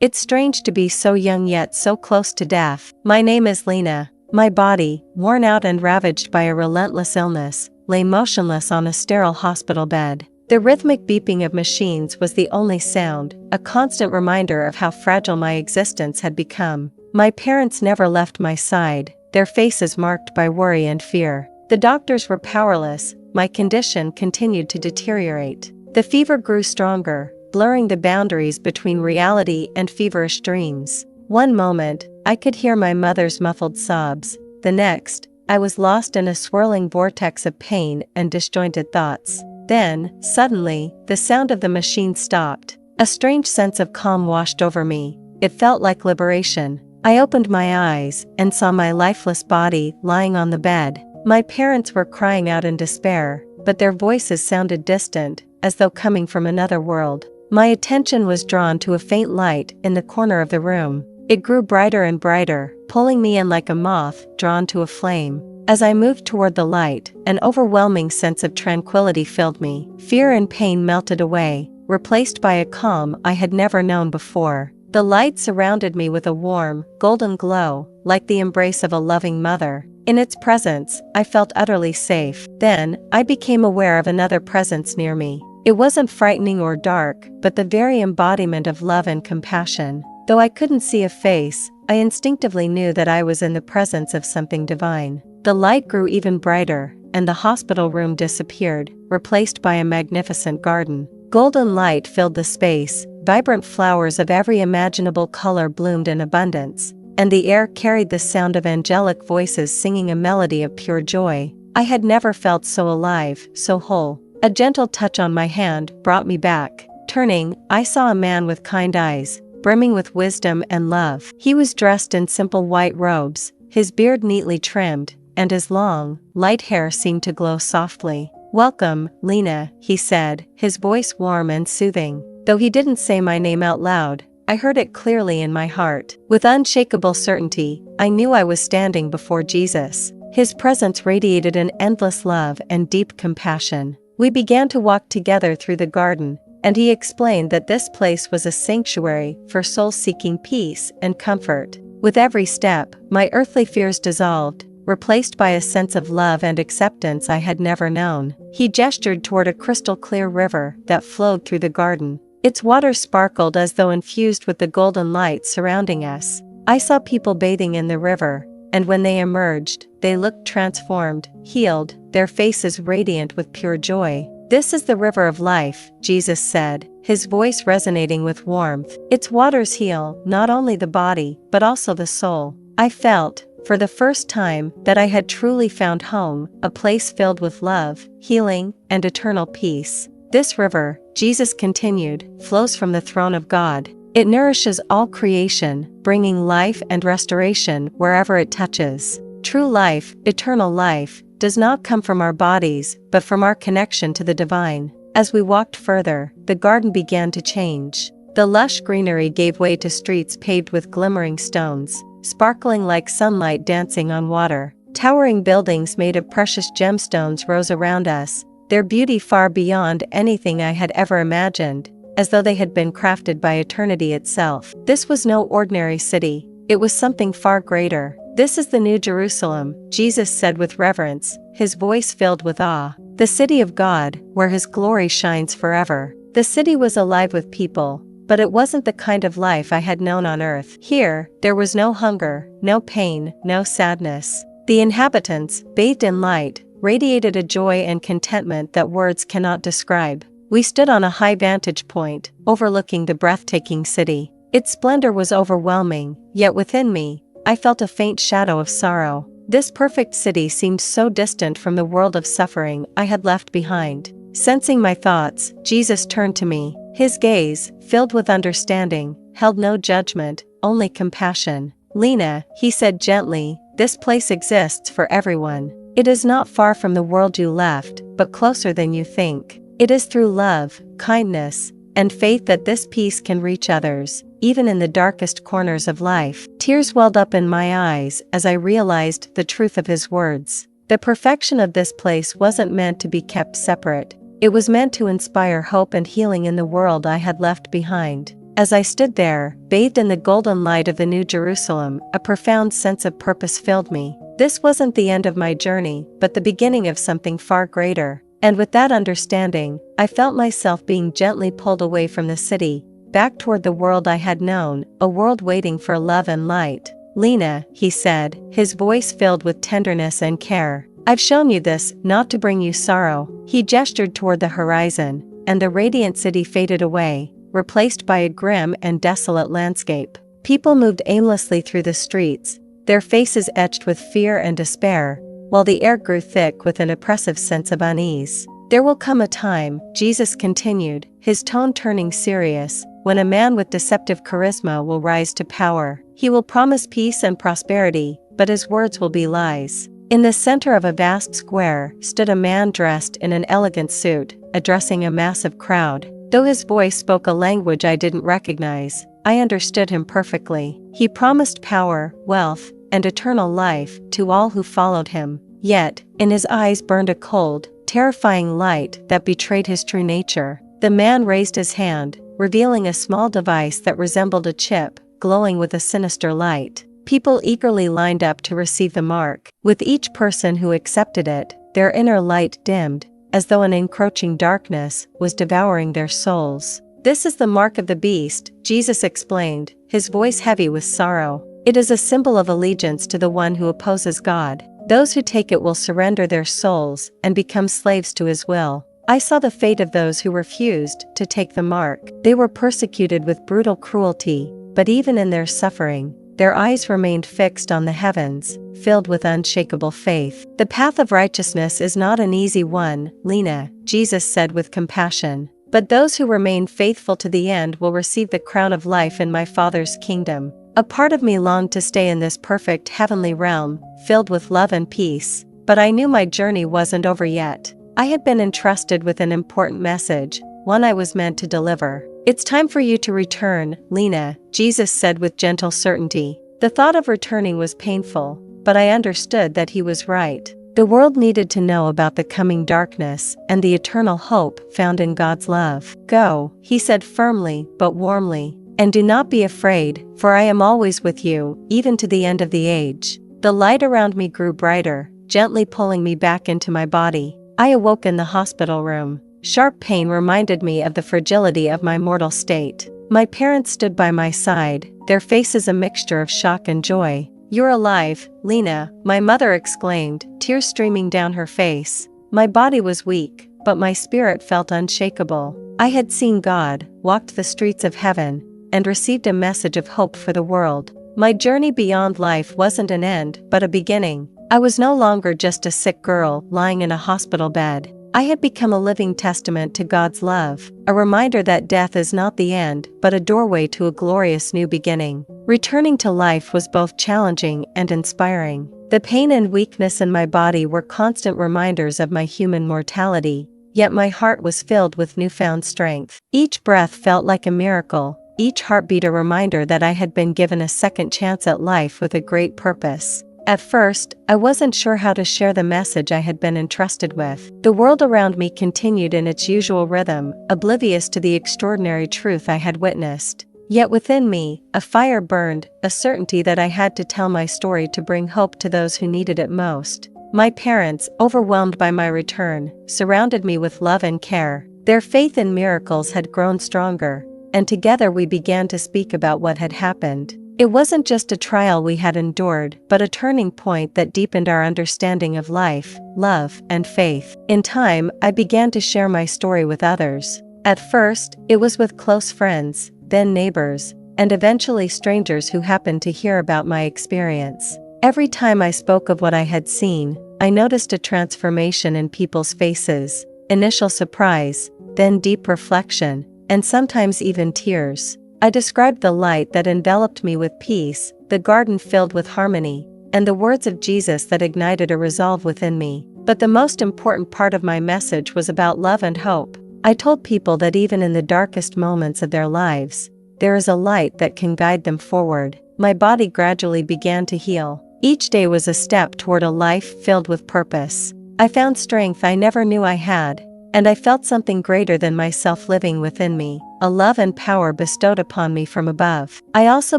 It's strange to be so young yet so close to death. My name is Lena. My body, worn out and ravaged by a relentless illness, lay motionless on a sterile hospital bed. The rhythmic beeping of machines was the only sound, a constant reminder of how fragile my existence had become. My parents never left my side, their faces marked by worry and fear. The doctors were powerless, my condition continued to deteriorate. The fever grew stronger, blurring the boundaries between reality and feverish dreams. One moment, I could hear my mother's muffled sobs. The next, I was lost in a swirling vortex of pain and disjointed thoughts. Then, suddenly, the sound of the machine stopped. A strange sense of calm washed over me. It felt like liberation. I opened my eyes and saw my lifeless body lying on the bed. My parents were crying out in despair, but their voices sounded distant, as though coming from another world. My attention was drawn to a faint light in the corner of the room. It grew brighter and brighter, pulling me in like a moth drawn to a flame. As I moved toward the light, an overwhelming sense of tranquility filled me. Fear and pain melted away, replaced by a calm I had never known before. The light surrounded me with a warm, golden glow, like the embrace of a loving mother. In its presence, I felt utterly safe. Then, I became aware of another presence near me. It wasn't frightening or dark, but the very embodiment of love and compassion. Though I couldn't see a face, I instinctively knew that I was in the presence of something divine. The light grew even brighter, and the hospital room disappeared, replaced by a magnificent garden. Golden light filled the space, vibrant flowers of every imaginable color bloomed in abundance, and the air carried the sound of angelic voices singing a melody of pure joy. I had never felt so alive, so whole. A gentle touch on my hand brought me back. Turning, I saw a man with kind eyes, brimming with wisdom and love. He was dressed in simple white robes, his beard neatly trimmed, and his long, light hair seemed to glow softly. "Welcome, Lena," he said, his voice warm and soothing. Though he didn't say my name out loud, I heard it clearly in my heart. With unshakable certainty, I knew I was standing before Jesus. His presence radiated an endless love and deep compassion. We began to walk together through the garden, and he explained that this place was a sanctuary for souls seeking peace and comfort. With every step, my earthly fears dissolved, replaced by a sense of love and acceptance I had never known. He gestured toward a crystal-clear river that flowed through the garden. Its water sparkled as though infused with the golden light surrounding us. I saw people bathing in the river, and when they emerged, they looked transformed, healed, their faces radiant with pure joy. "This is the river of life," Jesus said, his voice resonating with warmth. "Its waters heal not only the body, but also the soul." I felt, for the first time, that I had truly found home, a place filled with love, healing, and eternal peace. "This river," Jesus continued, "flows from the throne of God. It nourishes all creation, bringing life and restoration wherever it touches. True life, eternal life, does not come from our bodies, but from our connection to the divine." As we walked further, the garden began to change. The lush greenery gave way to streets paved with glimmering stones, sparkling like sunlight dancing on water. Towering buildings made of precious gemstones rose around us, their beauty far beyond anything I had ever imagined, as though they had been crafted by eternity itself. This was no ordinary city, it was something far greater. "This is the New Jerusalem," Jesus said with reverence, his voice filled with awe. "The city of God, where his glory shines forever." The city was alive with people, but it wasn't the kind of life I had known on earth. Here, there was no hunger, no pain, no sadness. The inhabitants, bathed in light, radiated a joy and contentment that words cannot describe. We stood on a high vantage point, overlooking the breathtaking city. Its splendor was overwhelming, yet within me, I felt a faint shadow of sorrow. This perfect city seemed so distant from the world of suffering I had left behind. Sensing my thoughts, Jesus turned to me. His gaze, filled with understanding, held no judgment, only compassion. "Lena," he said gently, "this place exists for everyone. It is not far from the world you left, but closer than you think. It is through love, kindness, and faith that this peace can reach others, even in the darkest corners of life." Tears welled up in my eyes as I realized the truth of his words. The perfection of this place wasn't meant to be kept separate. It was meant to inspire hope and healing in the world I had left behind. As I stood there, bathed in the golden light of the New Jerusalem, a profound sense of purpose filled me. This wasn't the end of my journey, but the beginning of something far greater. And with that understanding, I felt myself being gently pulled away from the city, back toward the world I had known, a world waiting for love and light. "Lena," he said, his voice filled with tenderness and care, "I've shown you this, not to bring you sorrow." He gestured toward the horizon, and the radiant city faded away, replaced by a grim and desolate landscape. People moved aimlessly through the streets, their faces etched with fear and despair, while the air grew thick with an oppressive sense of unease. "There will come a time," Jesus continued, his tone turning serious, "when a man with deceptive charisma will rise to power. He will promise peace and prosperity, but his words will be lies." In the center of a vast square stood a man dressed in an elegant suit, addressing a massive crowd. Though his voice spoke a language I didn't recognize, I understood him perfectly. He promised power, wealth, and eternal life to all who followed him. Yet, in his eyes burned a cold, terrifying light that betrayed his true nature. The man raised his hand, revealing a small device that resembled a chip, glowing with a sinister light. People eagerly lined up to receive the mark. With each person who accepted it, their inner light dimmed, as though an encroaching darkness was devouring their souls. "This is the mark of the beast," Jesus explained, his voice heavy with sorrow. "It is a symbol of allegiance to the one who opposes God. Those who take it will surrender their souls and become slaves to his will." I saw the fate of those who refused to take the mark. They were persecuted with brutal cruelty, but even in their suffering, their eyes remained fixed on the heavens, filled with unshakable faith. "The path of righteousness is not an easy one, Lena," Jesus said with compassion. "But those who remain faithful to the end will receive the crown of life in my Father's kingdom." A part of me longed to stay in this perfect heavenly realm, filled with love and peace, but I knew my journey wasn't over yet. I had been entrusted with an important message, one I was meant to deliver. "It's time for you to return, Lena," Jesus said with gentle certainty. The thought of returning was painful, but I understood that he was right. The world needed to know about the coming darkness and the eternal hope found in God's love. "Go," he said firmly but warmly, "and do not be afraid, for I am always with you, even to the end of the age." The light around me grew brighter, gently pulling me back into my body. I awoke in the hospital room. Sharp pain reminded me of the fragility of my mortal state. My parents stood by my side, their faces a mixture of shock and joy. "You're alive, Lena," my mother exclaimed, tears streaming down her face. My body was weak, but my spirit felt unshakable. I had seen God, walked the streets of heaven, and received a message of hope for the world. My journey beyond life wasn't an end, but a beginning. I was no longer just a sick girl lying in a hospital bed. I had become a living testament to God's love, a reminder that death is not the end, but a doorway to a glorious new beginning. Returning to life was both challenging and inspiring. The pain and weakness in my body were constant reminders of my human mortality, yet my heart was filled with newfound strength. Each breath felt like a miracle, each heartbeat a reminder that I had been given a second chance at life with a great purpose. At first, I wasn't sure how to share the message I had been entrusted with. The world around me continued in its usual rhythm, oblivious to the extraordinary truth I had witnessed. Yet within me, a fire burned, a certainty that I had to tell my story to bring hope to those who needed it most. My parents, overwhelmed by my return, surrounded me with love and care. Their faith in miracles had grown stronger, and together we began to speak about what had happened. It wasn't just a trial we had endured, but a turning point that deepened our understanding of life, love, and faith. In time, I began to share my story with others. At first, it was with close friends, then neighbors, and eventually strangers who happened to hear about my experience. Every time I spoke of what I had seen, I noticed a transformation in people's faces, initial surprise, then deep reflection, and sometimes even tears. I described the light that enveloped me with peace, the garden filled with harmony, and the words of Jesus that ignited a resolve within me. But the most important part of my message was about love and hope. I told people that even in the darkest moments of their lives, there is a light that can guide them forward. My body gradually began to heal. Each day was a step toward a life filled with purpose. I found strength I never knew I had, and I felt something greater than myself living within me. a love and power bestowed upon me from above. I also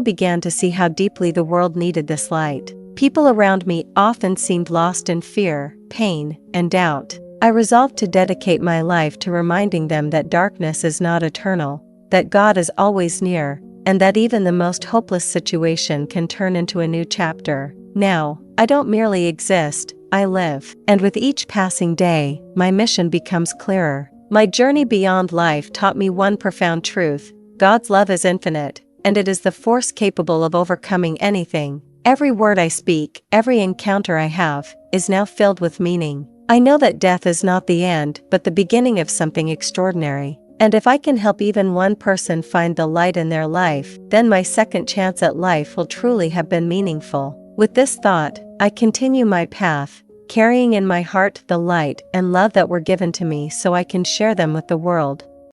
began to see how deeply the world needed this light. People around me often seemed lost in fear, pain, and doubt. I resolved to dedicate my life to reminding them that darkness is not eternal, that God is always near, and that even the most hopeless situation can turn into a new chapter. Now, I don't merely exist, I live. And with each passing day, my mission becomes clearer. My journey beyond life taught me one profound truth: God's love is infinite, and it is the force capable of overcoming anything. Every word I speak, every encounter I have, is now filled with meaning. I know that death is not the end, but the beginning of something extraordinary. And if I can help even one person find the light in their life, then my second chance at life will truly have been meaningful. With this thought, I continue my path, carrying in my heart the light and love that were given to me so I can share them with the world.